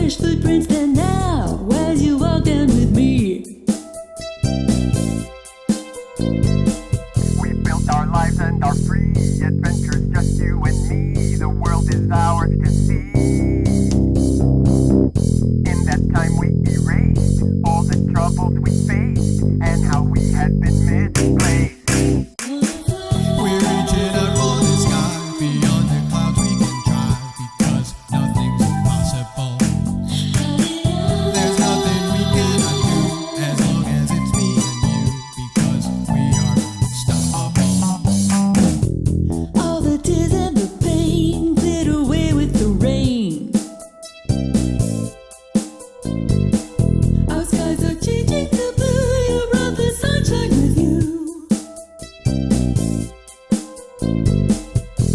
fresh footprints there now as you walk down with me. We built our lives and our free adventures, just you and me. The world is ours to see. In that time we erased all the troubles we faced and how we had been misplaced. We're reaching out for the sky, beyond the clouds we can try, because nothing's impossible. There's nothing we cannot do, as long as it's me and you, because we are unstoppable. All the tears and the pain cleared away with the rain. Our skies are changing to blue. You brought the sunshine with you.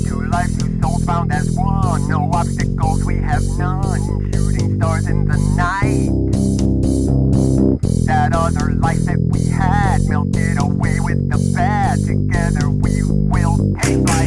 Two lives, two souls found as one. No obstacles, we have none. Shooting stars in the night. That other life that we had melted away with the bad. Together we will take flight.